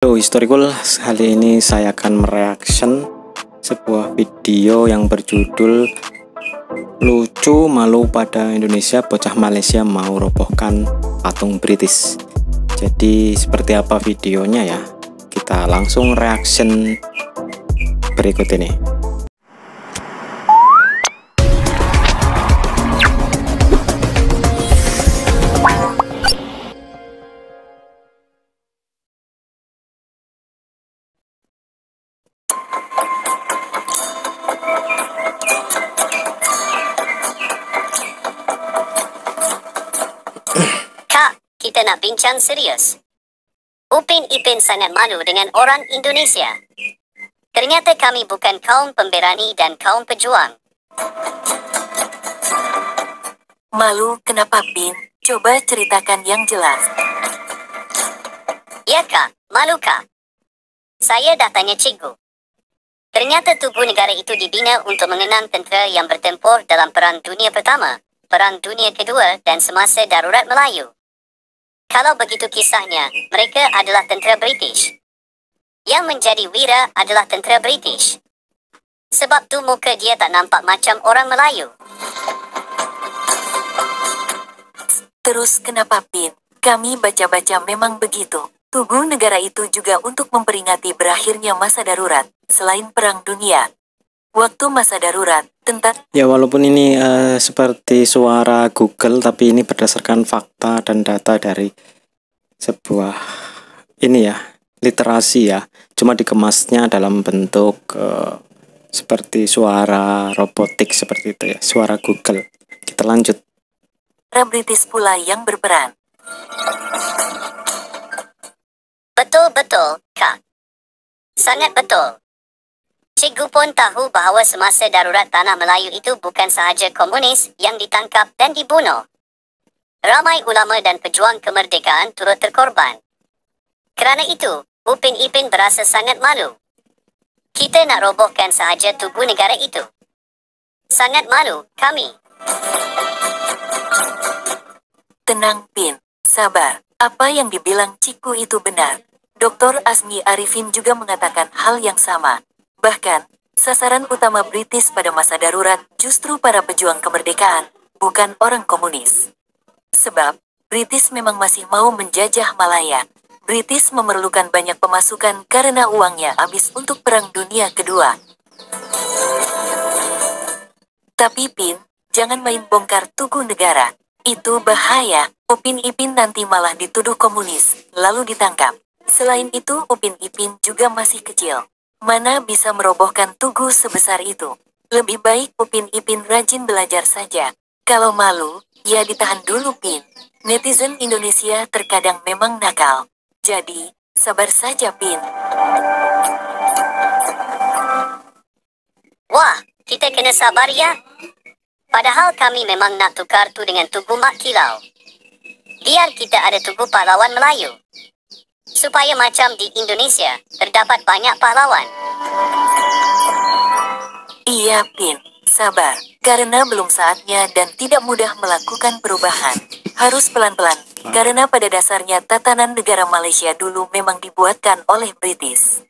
Halo Historikul, kali ini saya akan mereaction sebuah video yang berjudul Lucu Malu pada Indonesia, Bocah Malaysia Mau Robohkan Patung British. Jadi seperti apa videonya ya? Kita langsung reaction berikut ini. Kita nak bincang serius. Upin Ipin sangat malu dengan orang Indonesia. Ternyata kami bukan kaum pemberani dan kaum pejuang. Malu kenapa, Pin? Coba ceritakan yang jelas. Ya Kak, malu Kak. Saya dah tanya cikgu. Ternyata tubuh negara itu dibina untuk mengenang tentera yang bertempur dalam Perang Dunia Pertama, Perang Dunia Kedua dan semasa darurat Melayu. Kalau begitu kisahnya, mereka adalah tentera British. Yang menjadi wira adalah tentera British. Sebab tu muka dia tak nampak macam orang Melayu. Terus kenapa, Pin? Kami baca-baca memang begitu. Tugu negara itu juga untuk memperingati berakhirnya masa darurat, selain Perang Dunia. Waktu masa darurat, Ya walaupun ini seperti suara Google, tapi ini berdasarkan fakta dan data dari sebuah literasi ya. Cuma dikemasnya dalam bentuk seperti suara robotik seperti itu ya, suara Google. Kita lanjut. British pula yang berperan. Betul-betul, Kak. Sangat betul. Cikgu pun tahu bahawa semasa darurat Tanah Melayu itu bukan sahaja komunis yang ditangkap dan dibunuh. Ramai ulama dan pejuang kemerdekaan turut terkorban. Kerana itu, Upin Ipin berasa sangat malu. Kita nak robohkan sahaja tubuh negara itu. Sangat malu, kami. Tenang, Pin. Sabar. Apa yang dibilang Ciku itu benar. Dr. Azmi Arifin juga mengatakan hal yang sama. Bahkan, sasaran utama British pada masa darurat justru para pejuang kemerdekaan, bukan orang komunis. Sebab, British memang masih mau menjajah Malaya. British memerlukan banyak pemasukan karena uangnya habis untuk Perang Dunia Kedua. Tapi Pin, jangan main bongkar tugu negara. Itu bahaya. Upin Ipin nanti malah dituduh komunis, lalu ditangkap. Selain itu, Upin Ipin juga masih kecil. Mana bisa merobohkan tugu sebesar itu? Lebih baik Upin Ipin rajin belajar saja. Kalau malu, ya ditahan dulu, Pin. Netizen Indonesia terkadang memang nakal. Jadi, sabar saja, Pin. Wah, kita kena sabar ya. Padahal kami memang nak tukar tu dengan tugu Mak Kilau. Biar kita ada tugu pahlawan Melayu. Supaya macam di Indonesia, terdapat banyak pahlawan. Iya, Pin. Sabar. Karena belum saatnya dan tidak mudah melakukan perubahan. Harus pelan-pelan. Karena pada dasarnya tatanan negara Malaysia dulu memang dibuatkan oleh British.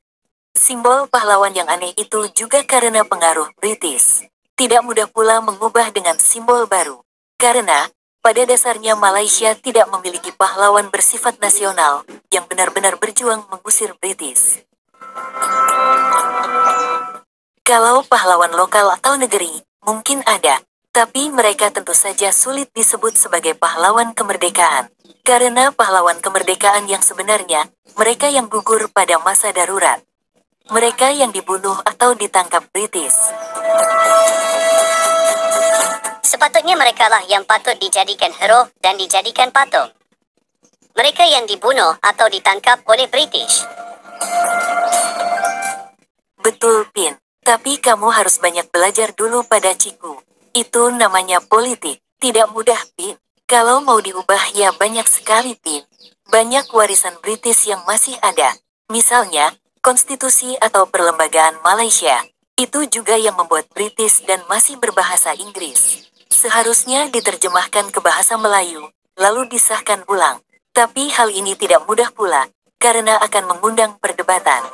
Simbol pahlawan yang aneh itu juga karena pengaruh British. Tidak mudah pula mengubah dengan simbol baru. Karena pada dasarnya Malaysia tidak memiliki pahlawan bersifat nasional yang benar-benar berjuang mengusir British. Kalau pahlawan lokal atau negeri, mungkin ada. Tapi mereka tentu saja sulit disebut sebagai pahlawan kemerdekaan. Karena pahlawan kemerdekaan yang sebenarnya, mereka yang gugur pada masa darurat. Mereka yang dibunuh atau ditangkap British. Sepatutnya merekalah yang patut dijadikan hero dan dijadikan patung. Mereka yang dibunuh atau ditangkap oleh British. Betul, Pin. Tapi kamu harus banyak belajar dulu pada Ciku. Itu namanya politik. Tidak mudah, Pin. Kalau mau diubah ya banyak sekali, Pin. Banyak warisan British yang masih ada. Misalnya, konstitusi atau perlembagaan Malaysia. Itu juga yang membuat British dan masih berbahasa Inggris. Seharusnya diterjemahkan ke bahasa Melayu, lalu disahkan ulang. Tapi hal ini tidak mudah pula. karena akan mengundang perdebatan.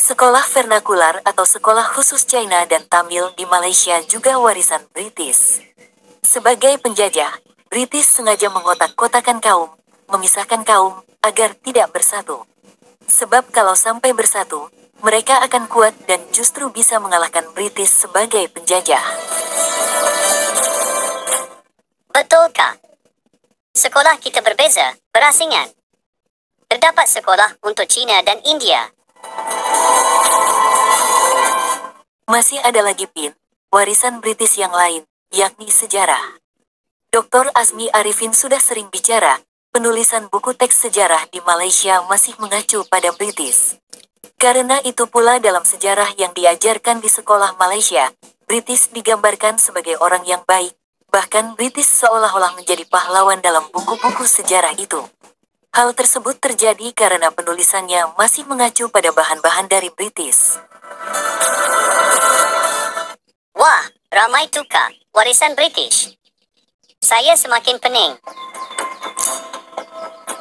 Sekolah vernakular atau sekolah khusus China dan Tamil di Malaysia juga warisan British. Sebagai penjajah, British sengaja mengotak-kotakan kaum, memisahkan kaum, agar tidak bersatu. Sebab kalau sampai bersatu, mereka akan kuat dan justru bisa mengalahkan British sebagai penjajah. Betulkah? Sekolah kita berbeza, berasingan. Terdapat sekolah untuk China dan India. Masih ada lagi Pin, warisan British yang lain, yakni sejarah. Dr. Azmi Arifin sudah sering bicara, penulisan buku teks sejarah di Malaysia masih mengacu pada British. Karena itu pula dalam sejarah yang diajarkan di sekolah Malaysia, British digambarkan sebagai orang yang baik, bahkan British seolah-olah menjadi pahlawan dalam buku-buku sejarah itu. Hal tersebut terjadi karena penulisannya masih mengacu pada bahan-bahan dari British. Wah, ramai tukar warisan British. Saya semakin pening.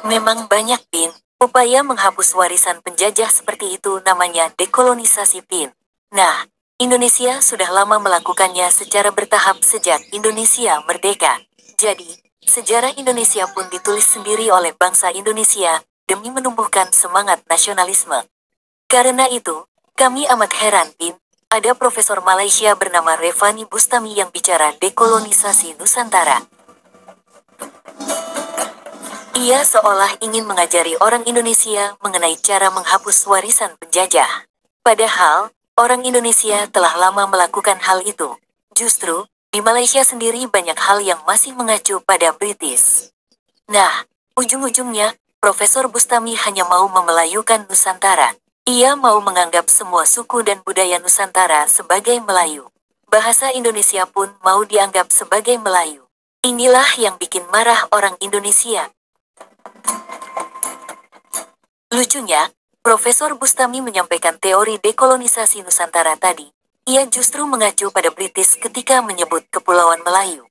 Memang banyak Pin, upaya menghapus warisan penjajah seperti itu namanya dekolonisasi Pin. Nah, Indonesia sudah lama melakukannya secara bertahap sejak Indonesia merdeka. Jadi, sejarah Indonesia pun ditulis sendiri oleh bangsa Indonesia demi menumbuhkan semangat nasionalisme. Karena itu, kami amat heran Pin, ada Profesor Malaysia bernama Revani Bustami yang bicara dekolonisasi Nusantara. Ia seolah ingin mengajari orang Indonesia mengenai cara menghapus warisan penjajah. Padahal, orang Indonesia telah lama melakukan hal itu. Justru, di Malaysia sendiri banyak hal yang masih mengacu pada British. Nah, ujung-ujungnya, Profesor Bustami hanya mau memelayukan Nusantara. Ia mau menganggap semua suku dan budaya Nusantara sebagai Melayu. Bahasa Indonesia pun mau dianggap sebagai Melayu. Inilah yang bikin marah orang Indonesia. Lucunya, Profesor Bustami menyampaikan teori dekolonisasi Nusantara tadi. Ia justru mengacu pada British ketika menyebut Kepulauan Melayu.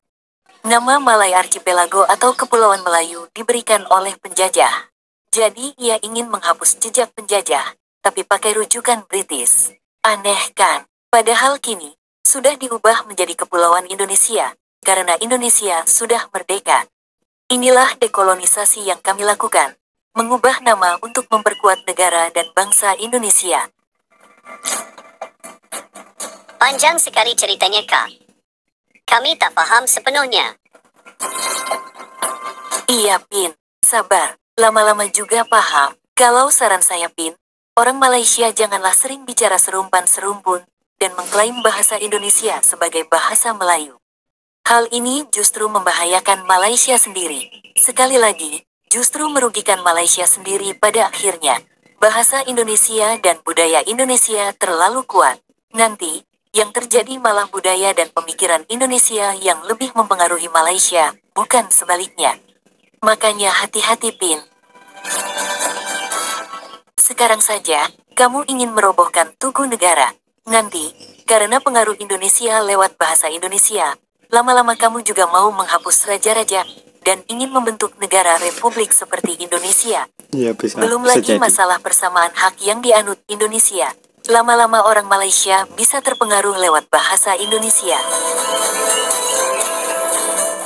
Nama Malay Archipelago atau Kepulauan Melayu diberikan oleh penjajah. Jadi ia ingin menghapus jejak penjajah, tapi pakai rujukan British. Aneh kan? Padahal kini, sudah diubah menjadi Kepulauan Indonesia, karena Indonesia sudah merdeka. Inilah dekolonisasi yang kami lakukan. Mengubah nama untuk memperkuat negara dan bangsa Indonesia. Panjang sekali ceritanya, Kak. Kami tak paham sepenuhnya. Iya, Pin. Sabar. Lama-lama juga paham. Kalau saran saya, Pin, orang Malaysia janganlah sering bicara serumpan-serumpun dan mengklaim bahasa Indonesia sebagai bahasa Melayu. Hal ini justru membahayakan Malaysia sendiri. Sekali lagi, justru merugikan Malaysia sendiri pada akhirnya. Bahasa Indonesia dan budaya Indonesia terlalu kuat. Nanti, yang terjadi malah budaya dan pemikiran Indonesia yang lebih mempengaruhi Malaysia, bukan sebaliknya. Makanya hati-hati Pin. Sekarang saja, kamu ingin merobohkan Tugu Negara. Nanti, karena pengaruh Indonesia lewat bahasa Indonesia, lama-lama kamu juga mau menghapus raja-raja dan ingin membentuk negara republik seperti Indonesia. Ya, bisa, Belum bisa lagi jadi. masalah persamaan hak yang dianut Indonesia. Lama-lama orang Malaysia bisa terpengaruh lewat bahasa Indonesia.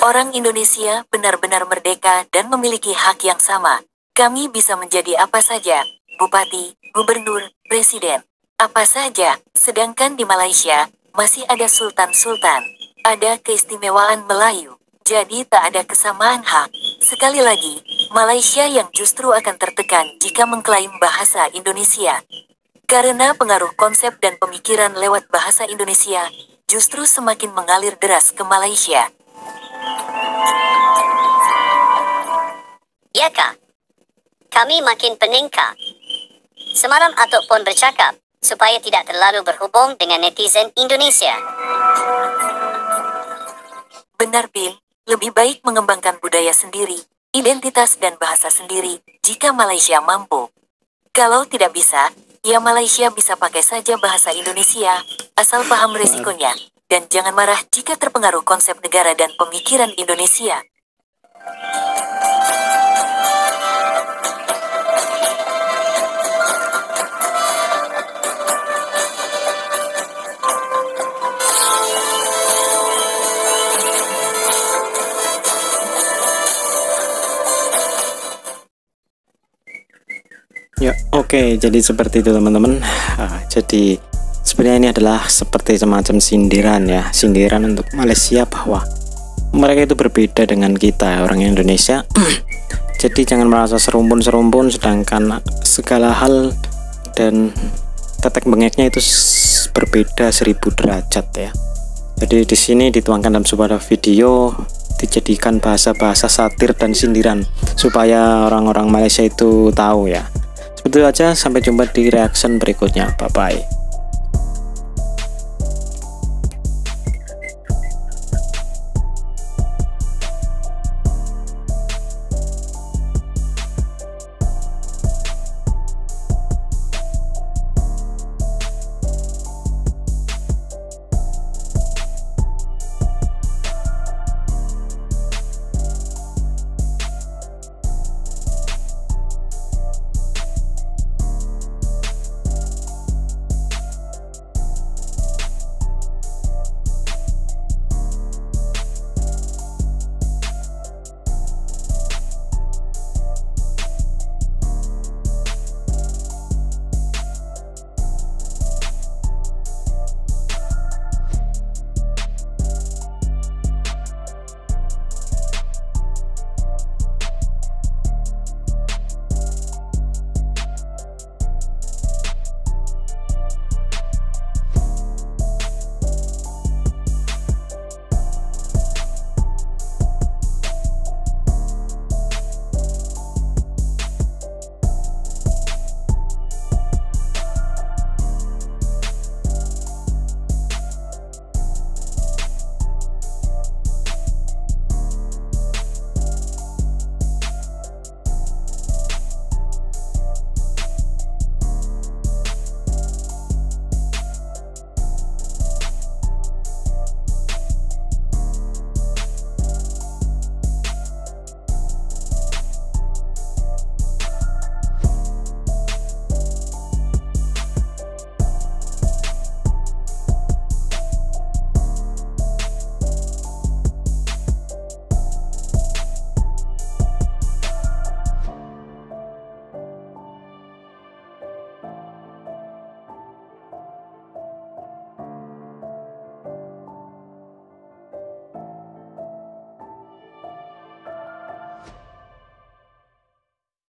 Orang Indonesia benar-benar merdeka dan memiliki hak yang sama. Kami bisa menjadi apa saja, bupati, gubernur, presiden, apa saja. Sedangkan di Malaysia, masih ada sultan-sultan. Ada keistimewaan Melayu. Jadi tak ada kesamaan hak. Sekali lagi, Malaysia yang justru akan tertekan jika mengklaim bahasa Indonesia. Karena pengaruh konsep dan pemikiran lewat bahasa Indonesia, justru semakin mengalir deras ke Malaysia. Ya, Kak. Kami makin pening, Kak. Semalam Atuk pun bercakap supaya tidak terlalu berhubung dengan netizen Indonesia. Benar, Pin. Lebih baik mengembangkan budaya sendiri, identitas dan bahasa sendiri, jika Malaysia mampu. Kalau tidak bisa, ya Malaysia bisa pakai saja bahasa Indonesia, asal paham resikonya. Dan jangan marah jika terpengaruh konsep negara dan pemikiran Indonesia. Ya, oke, jadi seperti itu teman-teman. Jadi sebenarnya ini adalah seperti semacam sindiran ya, sindiran untuk Malaysia bahwa mereka itu berbeda dengan kita orang Indonesia. Jadi jangan merasa serumpun-serumpun, sedangkan segala hal dan tetek bengeknya itu berbeda 1000 derajat ya. Jadi di sini dituangkan dalam sebuah video, dijadikan bahasa-bahasa satir dan sindiran supaya orang-orang Malaysia itu tahu ya. Seperti itu aja, sampai jumpa di reaction berikutnya. Bye bye.